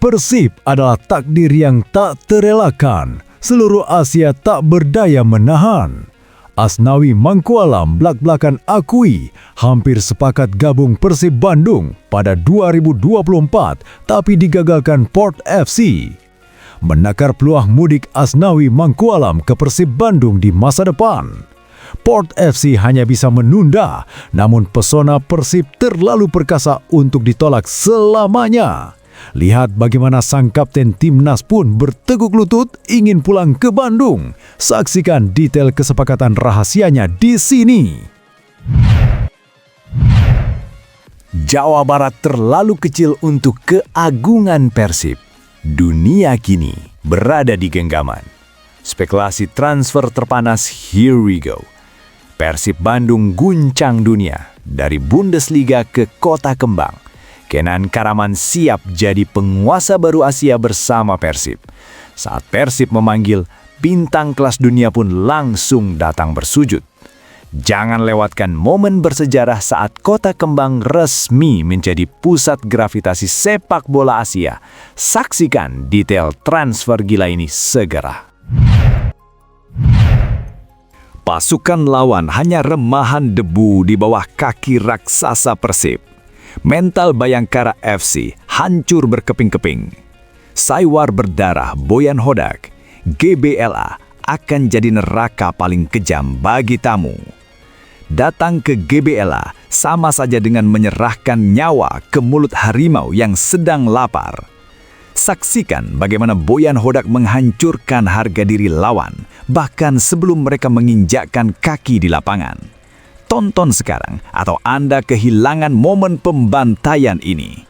Persib adalah takdir yang tak terelakkan. Seluruh Asia tak berdaya menahan. Asnawi Mangkualam blak-blakan akui hampir sepakat gabung Persib Bandung pada 2024 tapi digagalkan Port FC. Menakar peluang mudik Asnawi Mangkualam ke Persib Bandung di masa depan. Port FC hanya bisa menunda, namun pesona Persib terlalu perkasa untuk ditolak selamanya. Lihat bagaimana sang kapten timnas pun berteguk lutut ingin pulang ke Bandung. Saksikan detail kesepakatan rahasianya di sini. Jawa Barat terlalu kecil untuk keagungan Persib. Dunia kini berada di genggaman. Spekulasi transfer terpanas, here we go. Persib Bandung guncang dunia dari Bundesliga ke Kota Kembang. Kenan Karaman siap jadi penguasa baru Asia bersama Persib. Saat Persib memanggil, bintang kelas dunia pun langsung datang bersujud. Jangan lewatkan momen bersejarah saat Kota Kembang resmi menjadi pusat gravitasi sepak bola Asia. Saksikan detail transfer gila ini segera. Pasukan lawan hanya remahan debu di bawah kaki raksasa Persib. Mental Bayangkara FC hancur berkeping-keping. Saiwar berdarah Boyan Hodak, GBLA akan jadi neraka paling kejam bagi tamu. Datang ke GBLA sama saja dengan menyerahkan nyawa ke mulut harimau yang sedang lapar. Saksikan bagaimana Boyan Hodak menghancurkan harga diri lawan, bahkan sebelum mereka menginjakkan kaki di lapangan. Tonton sekarang atau Anda kehilangan momen pembantaian ini.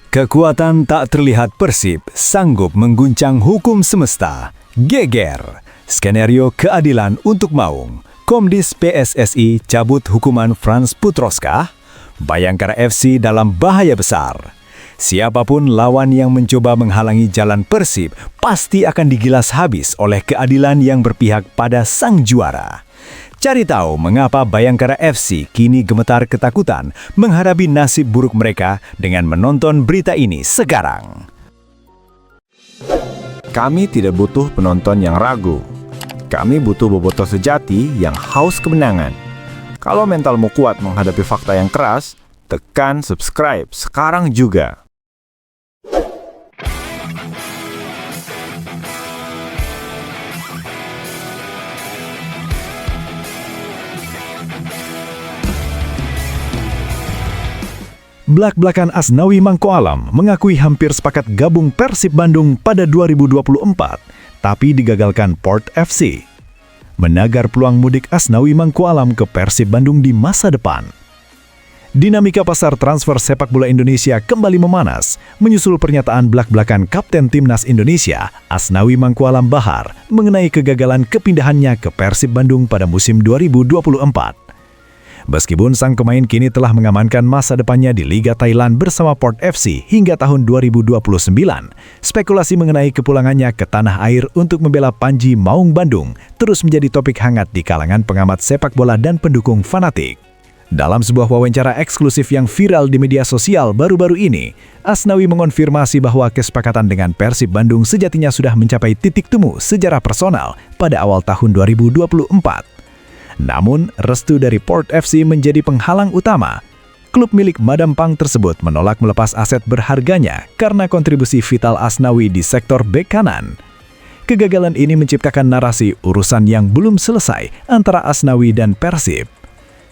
Kekuatan tak terlihat Persib sanggup mengguncang hukum semesta. Geger. Skenario keadilan untuk Maung. Komdis PSSI cabut hukuman Frans Putroska. Bayangkara FC dalam bahaya besar. Siapapun lawan yang mencoba menghalangi jalan Persib pasti akan digilas habis oleh keadilan yang berpihak pada sang juara. Cari tahu mengapa Bayangkara FC kini gemetar ketakutan menghadapi nasib buruk mereka dengan menonton berita ini sekarang. Kami tidak butuh penonton yang ragu. Kami butuh bobotoh sejati yang haus kemenangan. Kalau mentalmu kuat menghadapi fakta yang keras, tekan subscribe sekarang juga. Blak-blakan Asnawi Mangkualam mengakui hampir sepakat gabung Persib Bandung pada 2024, tapi digagalkan Port FC. Menagar peluang mudik Asnawi Mangkualam ke Persib Bandung di masa depan. Dinamika pasar transfer sepak bola Indonesia kembali memanas, menyusul pernyataan blak-blakan Kapten Timnas Indonesia, Asnawi Mangkualam Bahar, mengenai kegagalan kepindahannya ke Persib Bandung pada musim 2024. Meskipun sang pemain kini telah mengamankan masa depannya di Liga Thailand bersama Port FC hingga tahun 2029, spekulasi mengenai kepulangannya ke tanah air untuk membela Panji Maung Bandung terus menjadi topik hangat di kalangan pengamat sepak bola dan pendukung fanatik. Dalam sebuah wawancara eksklusif yang viral di media sosial baru-baru ini, Asnawi mengonfirmasi bahwa kesepakatan dengan Persib Bandung sejatinya sudah mencapai titik temu secara personal pada awal tahun 2024. Namun, restu dari Port FC menjadi penghalang utama. Klub milik Madam Pang tersebut menolak melepas aset berharganya karena kontribusi vital Asnawi di sektor bek kanan. Kegagalan ini menciptakan narasi urusan yang belum selesai antara Asnawi dan Persib.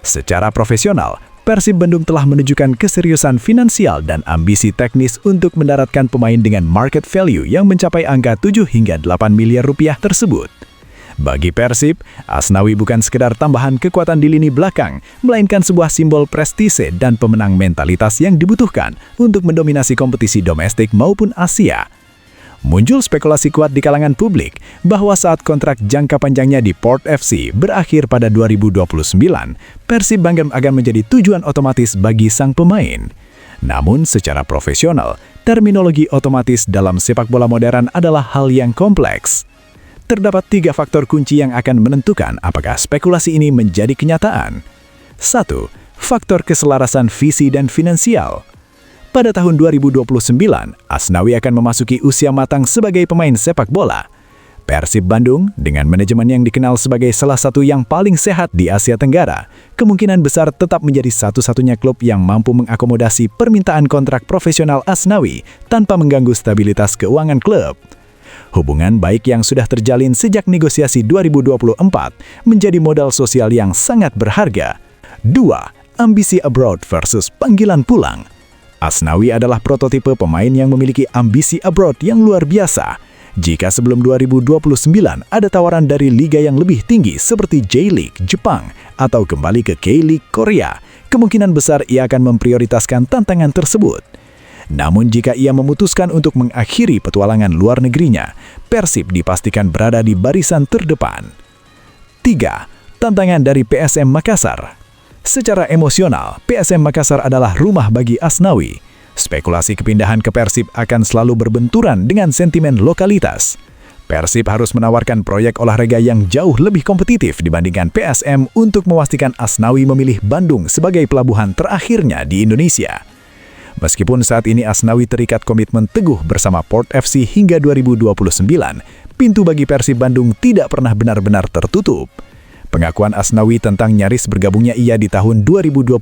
Secara profesional, Persib Bandung telah menunjukkan keseriusan finansial dan ambisi teknis untuk mendaratkan pemain dengan market value yang mencapai angka 7 hingga 8 miliar rupiah tersebut. Bagi Persib, Asnawi bukan sekedar tambahan kekuatan di lini belakang, melainkan sebuah simbol prestise dan pemenang mentalitas yang dibutuhkan untuk mendominasi kompetisi domestik maupun Asia. Muncul spekulasi kuat di kalangan publik bahwa saat kontrak jangka panjangnya di Port FC berakhir pada 2029, Persib Bandung akan menjadi tujuan otomatis bagi sang pemain. Namun secara profesional, terminologi otomatis dalam sepak bola modern adalah hal yang kompleks. Terdapat 3 faktor kunci yang akan menentukan apakah spekulasi ini menjadi kenyataan. 1. Faktor keselarasan visi dan finansial. Pada tahun 2029, Asnawi akan memasuki usia matang sebagai pemain sepak bola. Persib Bandung, dengan manajemen yang dikenal sebagai salah satu yang paling sehat di Asia Tenggara, kemungkinan besar tetap menjadi satu-satunya klub yang mampu mengakomodasi permintaan kontrak profesional Asnawi tanpa mengganggu stabilitas keuangan klub. Hubungan baik yang sudah terjalin sejak negosiasi 2024 menjadi modal sosial yang sangat berharga. 2. Ambisi abroad versus panggilan pulang. Asnawi adalah prototipe pemain yang memiliki ambisi abroad yang luar biasa. Jika sebelum 2029 ada tawaran dari liga yang lebih tinggi seperti J-League Jepang atau kembali ke K-League Korea, kemungkinan besar ia akan memprioritaskan tantangan tersebut. Namun jika ia memutuskan untuk mengakhiri petualangan luar negerinya, Persib dipastikan berada di barisan terdepan. 3. Tantangan dari PSM Makassar. Secara emosional, PSM Makassar adalah rumah bagi Asnawi. Spekulasi kepindahan ke Persib akan selalu berbenturan dengan sentimen lokalitas. Persib harus menawarkan proyek olahraga yang jauh lebih kompetitif dibandingkan PSM untuk memastikan Asnawi memilih Bandung sebagai pelabuhan terakhirnya di Indonesia. Meskipun saat ini Asnawi terikat komitmen teguh bersama Port FC hingga 2029, pintu bagi Persib Bandung tidak pernah benar-benar tertutup. Pengakuan Asnawi tentang nyaris bergabungnya ia di tahun 2024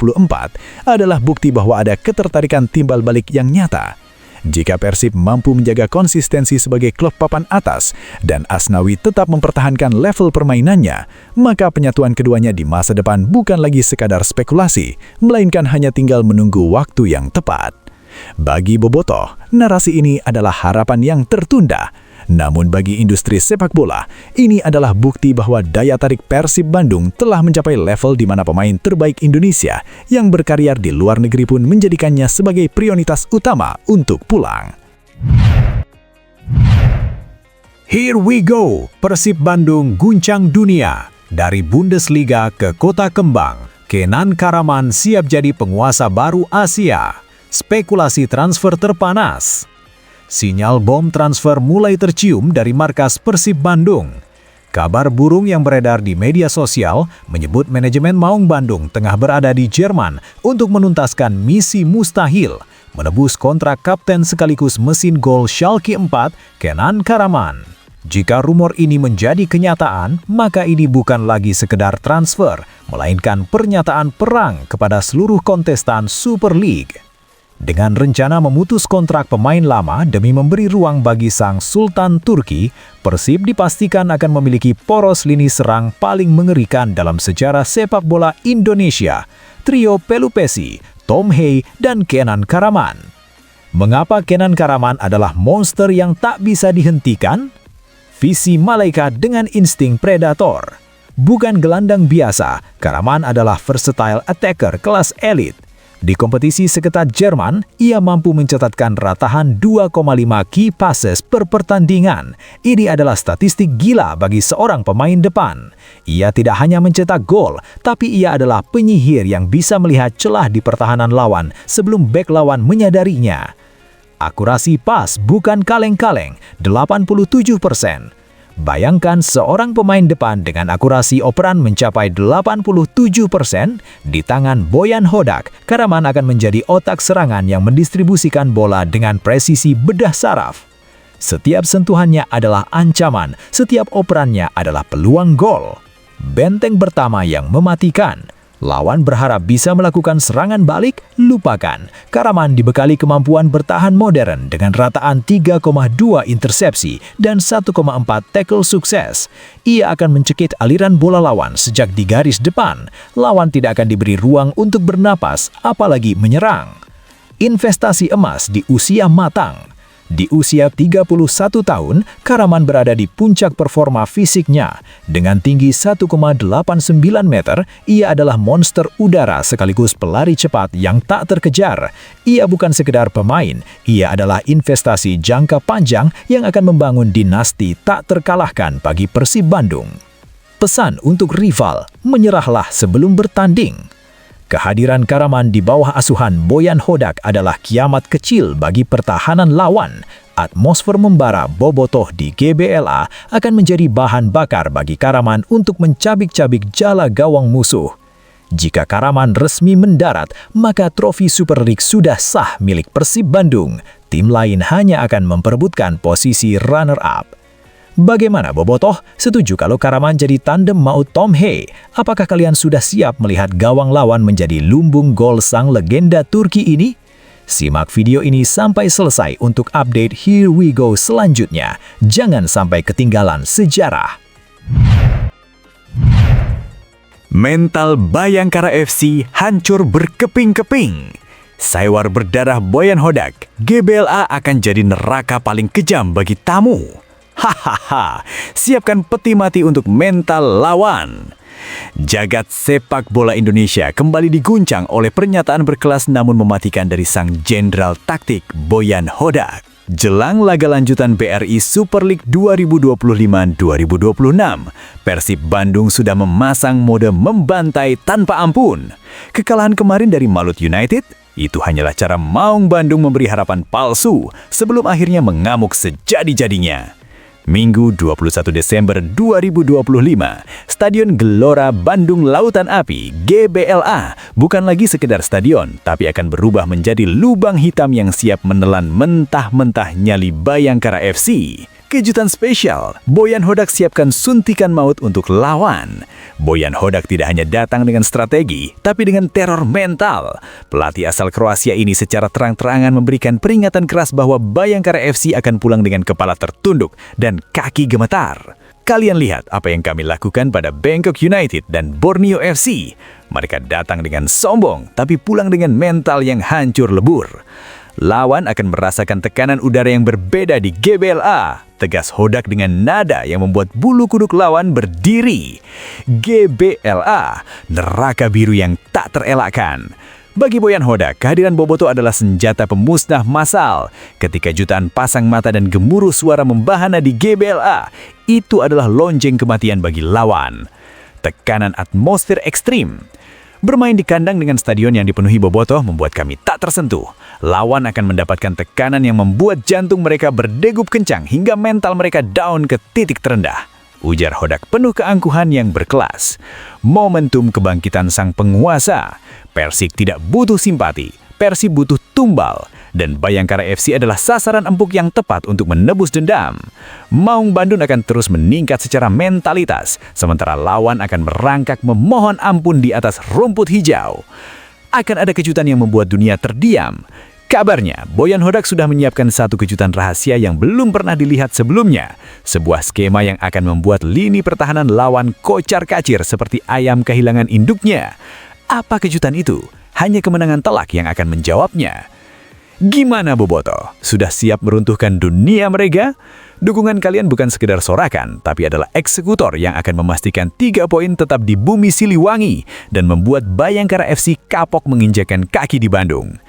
adalah bukti bahwa ada ketertarikan timbal balik yang nyata. Jika Persib mampu menjaga konsistensi sebagai klub papan atas dan Asnawi tetap mempertahankan level permainannya, maka penyatuan keduanya di masa depan bukan lagi sekadar spekulasi, melainkan hanya tinggal menunggu waktu yang tepat. Bagi Bobotoh, narasi ini adalah harapan yang tertunda. Namun bagi industri sepak bola, ini adalah bukti bahwa daya tarik Persib Bandung telah mencapai level di mana pemain terbaik Indonesia yang berkarier di luar negeri pun menjadikannya sebagai prioritas utama untuk pulang. Here we go, Persib Bandung guncang dunia. Dari Bundesliga ke Kota Kembang, Kenan Karaman siap jadi penguasa baru Asia. Spekulasi transfer terpanas. Sinyal bom transfer mulai tercium dari markas Persib Bandung. Kabar burung yang beredar di media sosial menyebut manajemen Maung Bandung tengah berada di Jerman untuk menuntaskan misi mustahil, menebus kontrak kapten sekaligus mesin gol Schalke 4, Kenan Karaman. Jika rumor ini menjadi kenyataan, maka ini bukan lagi sekedar transfer, melainkan pernyataan perang kepada seluruh kontestan Super League. Dengan rencana memutus kontrak pemain lama demi memberi ruang bagi sang Sultan Turki, Persib dipastikan akan memiliki poros lini serang paling mengerikan dalam sejarah sepak bola Indonesia, trio Pelupesi, Tom Hey, dan Kenan Karaman. Mengapa Kenan Karaman adalah monster yang tak bisa dihentikan? Visi malaikat dengan insting predator. Bukan gelandang biasa, Karaman adalah versatile attacker kelas elit. Di kompetisi seketat Jerman, ia mampu mencatatkan ratahan 2,5 key passes per pertandingan. Ini adalah statistik gila bagi seorang pemain depan. Ia tidak hanya mencetak gol, tapi ia adalah penyihir yang bisa melihat celah di pertahanan lawan sebelum bek lawan menyadarinya. Akurasi pas bukan kaleng-kaleng, 87%. Bayangkan seorang pemain depan dengan akurasi operan mencapai 87% di tangan Boyan Hodak. Karaman akan menjadi otak serangan yang mendistribusikan bola dengan presisi bedah saraf. Setiap sentuhannya adalah ancaman, setiap operannya adalah peluang gol. Benteng pertama yang mematikan. Lawan berharap bisa melakukan serangan balik, lupakan. Karaman dibekali kemampuan bertahan modern dengan rataan 3,2 intersepsi dan 1,4 tackle sukses. Ia akan mencekik aliran bola lawan sejak di garis depan. Lawan tidak akan diberi ruang untuk bernapas, apalagi menyerang. Investasi emas di usia matang. Di usia 31 tahun, Karaman berada di puncak performa fisiknya. Dengan tinggi 1,89 meter, ia adalah monster udara sekaligus pelari cepat yang tak terkejar. Ia bukan sekedar pemain, ia adalah investasi jangka panjang yang akan membangun dinasti tak terkalahkan bagi Persib Bandung. Pesan untuk rival, menyerahlah sebelum bertanding. Kehadiran Karaman di bawah asuhan Boyan Hodak adalah kiamat kecil bagi pertahanan lawan. Atmosfer membara Bobotoh di GBLA akan menjadi bahan bakar bagi Karaman untuk mencabik-cabik jala gawang musuh. Jika Karaman resmi mendarat, maka trofi Super League sudah sah milik Persib Bandung. Tim lain hanya akan memperebutkan posisi runner-up. Bagaimana Bobotoh? Setuju kalau Karaman jadi tandem maut Tom Hey? Apakah kalian sudah siap melihat gawang lawan menjadi lumbung gol sang legenda Turki ini? Simak video ini sampai selesai untuk update Here We Go selanjutnya. Jangan sampai ketinggalan sejarah. Mental Bayangkara FC hancur berkeping-keping. Saiwar berdarah Boyan Hodak, GBLA akan jadi neraka paling kejam bagi tamu. Hahaha, siapkan peti mati untuk mental lawan. Jagat sepak bola Indonesia kembali diguncang oleh pernyataan berkelas namun mematikan dari sang jenderal taktik Boyan Hodak. Jelang laga lanjutan BRI Super League 2025-2026, Persib Bandung sudah memasang mode membantai tanpa ampun. Kekalahan kemarin dari Malut United, itu hanyalah cara Maung Bandung memberi harapan palsu sebelum akhirnya mengamuk sejadi-jadinya. Minggu 21 Desember 2025, Stadion Gelora Bandung Lautan Api (GBLA) bukan lagi sekedar stadion, tapi akan berubah menjadi lubang hitam yang siap menelan mentah-mentah nyali Bayangkara FC. Kejutan spesial, Boyan Hodak siapkan suntikan maut untuk lawan. Boyan Hodak tidak hanya datang dengan strategi, tapi dengan teror mental. Pelatih asal Kroasia ini secara terang-terangan memberikan peringatan keras bahwa Bayangkara FC akan pulang dengan kepala tertunduk dan kaki gemetar. Kalian lihat apa yang kami lakukan pada Bangkok United dan Borneo FC. Mereka datang dengan sombong, tapi pulang dengan mental yang hancur lebur. Lawan akan merasakan tekanan udara yang berbeda di GBLA. Tegas Hodak dengan nada yang membuat bulu kuduk lawan berdiri. GBLA, neraka biru yang tak terelakkan. Bagi Boyan Hodak, kehadiran Bobotoh adalah senjata pemusnah massal. Ketika jutaan pasang mata dan gemuruh suara membahana di GBLA, itu adalah lonceng kematian bagi lawan. Tekanan atmosfer ekstrim. Bermain di kandang dengan stadion yang dipenuhi Bobotoh membuat kami tak tersentuh. Lawan akan mendapatkan tekanan yang membuat jantung mereka berdegup kencang hingga mental mereka down ke titik terendah. Ujar Hodak penuh keangkuhan yang berkelas. Momentum kebangkitan sang penguasa. Persik tidak butuh simpati, Persib butuh tumbal. Dan Bayangkara FC adalah sasaran empuk yang tepat untuk menebus dendam. Maung Bandung akan terus meningkat secara mentalitas, sementara lawan akan merangkak memohon ampun di atas rumput hijau. Akan ada kejutan yang membuat dunia terdiam. Kabarnya, Boyan Hodak sudah menyiapkan satu kejutan rahasia yang belum pernah dilihat sebelumnya. Sebuah skema yang akan membuat lini pertahanan lawan kocar-kacir seperti ayam kehilangan induknya. Apa kejutan itu? Hanya kemenangan telak yang akan menjawabnya. Gimana Bobotoh? Sudah siap meruntuhkan dunia mereka? Dukungan kalian bukan sekedar sorakan, tapi adalah eksekutor yang akan memastikan 3 poin tetap di bumi Siliwangi dan membuat Bayangkara FC kapok menginjakan kaki di Bandung.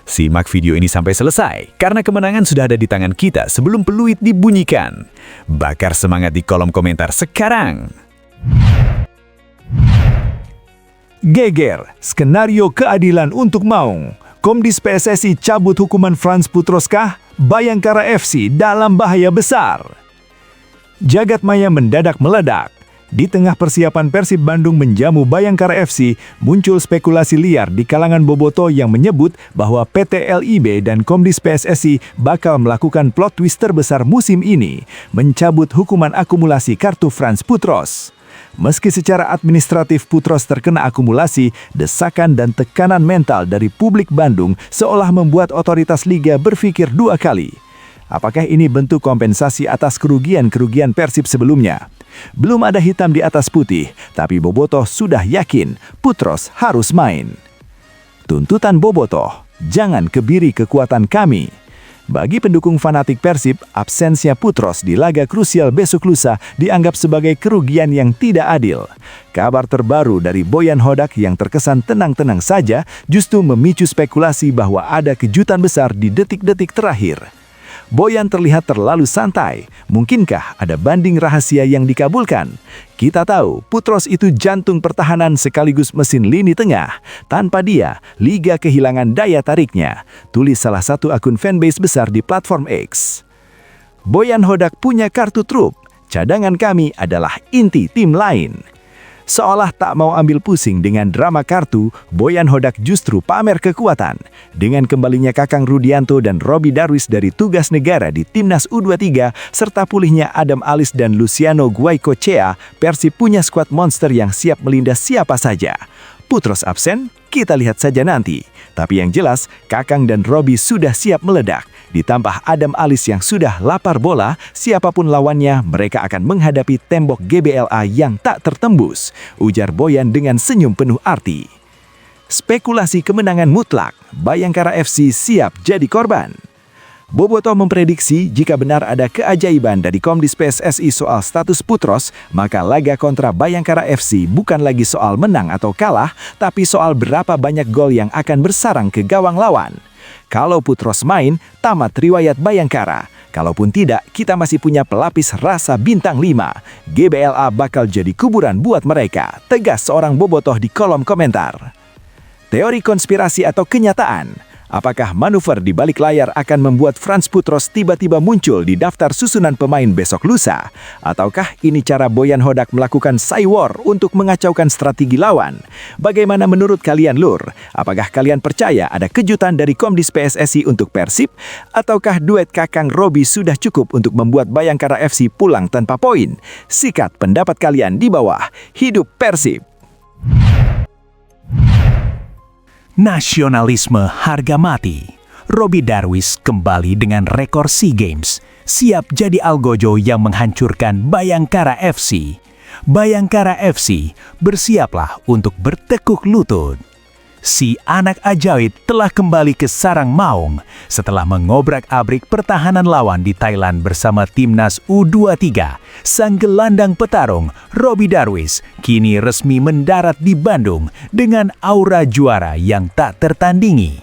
Simak video ini sampai selesai, karena kemenangan sudah ada di tangan kita sebelum peluit dibunyikan. Bakar semangat di kolom komentar sekarang. Geger, skenario keadilan untuk Maung. Komdis PSSI cabut hukuman Frans Putros kah? Bayangkara FC dalam bahaya besar. Jagat maya mendadak meledak. Di tengah persiapan Persib Bandung menjamu Bayangkara FC, muncul spekulasi liar di kalangan Bobotoh yang menyebut bahwa PT LIB dan Komdis PSSI bakal melakukan plot twist terbesar musim ini, mencabut hukuman akumulasi kartu Frans Putros. Meski secara administratif Putros terkena akumulasi, desakan dan tekanan mental dari publik Bandung seolah membuat otoritas Liga berpikir 2 kali. Apakah ini bentuk kompensasi atas kerugian-kerugian Persib sebelumnya? Belum ada hitam di atas putih, tapi Bobotoh sudah yakin Putros harus main. Tuntutan Bobotoh, jangan kebiri kekuatan kami. Bagi pendukung fanatik Persib, absensia Putros di laga krusial besok lusa dianggap sebagai kerugian yang tidak adil. Kabar terbaru dari Boyan Hodak yang terkesan tenang-tenang saja justru memicu spekulasi bahwa ada kejutan besar di detik-detik terakhir. Boyan terlihat terlalu santai. Mungkinkah ada banding rahasia yang dikabulkan? Kita tahu, Putros itu jantung pertahanan sekaligus mesin lini tengah. Tanpa dia, Liga kehilangan daya tariknya. Tulis salah satu akun fanbase besar di platform X. Boyan Hodak punya kartu truf. Cadangan kami adalah inti tim lain. Seolah tak mau ambil pusing dengan drama kartu, Boyan Hodak justru pamer kekuatan. Dengan kembalinya Kakang Rudianto dan Robby Darwis dari tugas negara di Timnas U23, serta pulihnya Adam Alis dan Luciano Guaicochea, Persib punya skuad monster yang siap melindas siapa saja. Putros absen? Kita lihat saja nanti. Tapi yang jelas, Kakang dan Robby sudah siap meledak. Ditambah Adam Alis yang sudah lapar bola, siapapun lawannya, mereka akan menghadapi tembok GBLA yang tak tertembus, ujar Boyan dengan senyum penuh arti. Spekulasi kemenangan mutlak, Bayangkara FC siap jadi korban. Bobotoh memprediksi jika benar ada keajaiban dari Komdis PSSI soal status Putros, maka laga kontra Bayangkara FC bukan lagi soal menang atau kalah, tapi soal berapa banyak gol yang akan bersarang ke gawang lawan. Kalau Putros main, tamat riwayat Bayangkara. Kalaupun tidak, kita masih punya pelapis rasa bintang 5. GBLA bakal jadi kuburan buat mereka, tegas seorang bobotoh di kolom komentar. Teori konspirasi atau kenyataan? Apakah manuver di balik layar akan membuat Franz Putros tiba-tiba muncul di daftar susunan pemain besok lusa? Ataukah ini cara Boyan Hodak melakukan cywar untuk mengacaukan strategi lawan? Bagaimana menurut kalian, Lur? Apakah kalian percaya ada kejutan dari Komdis PSSI untuk Persib? Ataukah duet Kakang Robby sudah cukup untuk membuat Bayangkara FC pulang tanpa poin? Sikat pendapat kalian di bawah. Hidup Persib! Nasionalisme harga mati. Robby Darwis kembali dengan rekor SEA Games. Siap jadi algojo yang menghancurkan Bayangkara FC. Bayangkara FC, bersiaplah untuk bertekuk lutut. Si anak ajaib telah kembali ke sarang maung setelah mengobrak-abrik pertahanan lawan di Thailand bersama Timnas U23. Sang gelandang petarung Robby Darwis kini resmi mendarat di Bandung dengan aura juara yang tak tertandingi.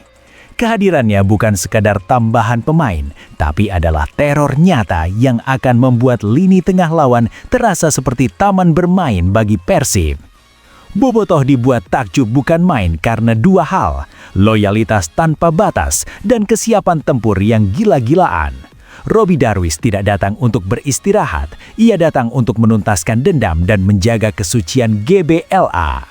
Kehadirannya bukan sekadar tambahan pemain, tapi adalah teror nyata yang akan membuat lini tengah lawan terasa seperti taman bermain bagi Persib. Bobotoh dibuat takjub bukan main karena dua hal, loyalitas tanpa batas dan kesiapan tempur yang gila-gilaan. Robby Darwis tidak datang untuk beristirahat, ia datang untuk menuntaskan dendam dan menjaga kesucian GBLA.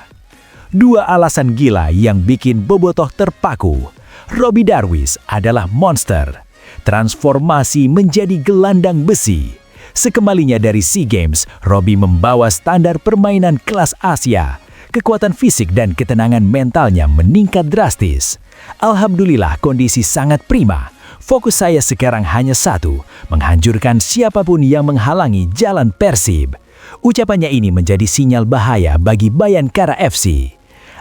Dua alasan gila yang bikin bobotoh terpaku. Robby Darwis adalah monster, transformasi menjadi gelandang besi. Sekembalinya dari SEA Games, Robby membawa standar permainan kelas Asia. Kekuatan fisik dan ketenangan mentalnya meningkat drastis. Alhamdulillah kondisi sangat prima. Fokus saya sekarang hanya satu, menghancurkan siapapun yang menghalangi jalan Persib. Ucapannya ini menjadi sinyal bahaya bagi Bayangkara FC.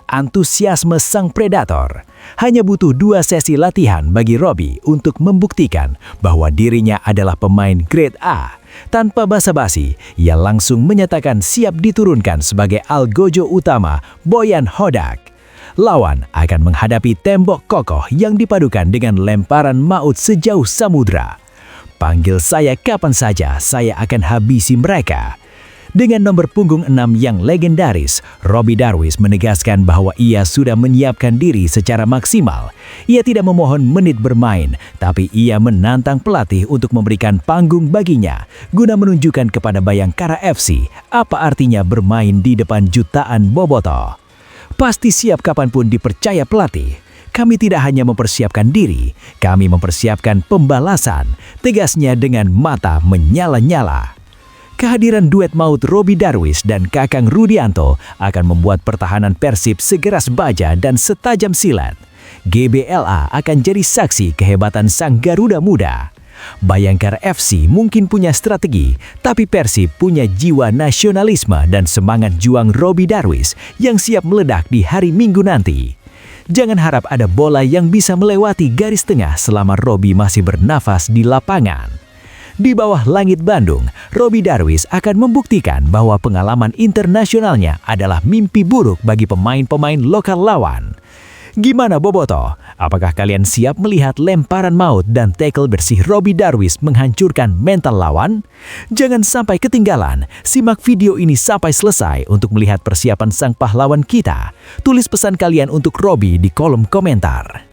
Antusiasme sang predator. Hanya butuh 2 sesi latihan bagi Robby untuk membuktikan bahwa dirinya adalah pemain grade A. Tanpa basa-basi, ia langsung menyatakan siap diturunkan sebagai algojo utama Boyan Hodak. Lawan akan menghadapi tembok kokoh yang dipadukan dengan lemparan maut sejauh samudra. Panggil saya kapan saja, saya akan habisi mereka. Dengan nomor punggung 6 yang legendaris, Robby Darwis menegaskan bahwa ia sudah menyiapkan diri secara maksimal. Ia tidak memohon menit bermain, tapi ia menantang pelatih untuk memberikan panggung baginya, guna menunjukkan kepada Bayangkara FC apa artinya bermain di depan jutaan bobotoh. Pasti siap kapanpun dipercaya pelatih. Kami tidak hanya mempersiapkan diri, kami mempersiapkan pembalasan, tegasnya dengan mata menyala-nyala. Kehadiran duet maut Robby Darwis dan Kakang Rudianto akan membuat pertahanan Persib segeras baja dan setajam silat. GBLA akan jadi saksi kehebatan sang Garuda Muda. Bayangkara FC mungkin punya strategi, tapi Persib punya jiwa nasionalisme dan semangat juang Robby Darwis yang siap meledak di hari Minggu nanti. Jangan harap ada bola yang bisa melewati garis tengah selama Robby masih bernafas di lapangan. Di bawah langit Bandung, Robby Darwis akan membuktikan bahwa pengalaman internasionalnya adalah mimpi buruk bagi pemain-pemain lokal lawan. Gimana Boboto? Apakah kalian siap melihat lemparan maut dan tackle bersih Robbie Darwish menghancurkan mental lawan? Jangan sampai ketinggalan, simak video ini sampai selesai untuk melihat persiapan sang pahlawan kita. Tulis pesan kalian untuk Robbie di kolom komentar.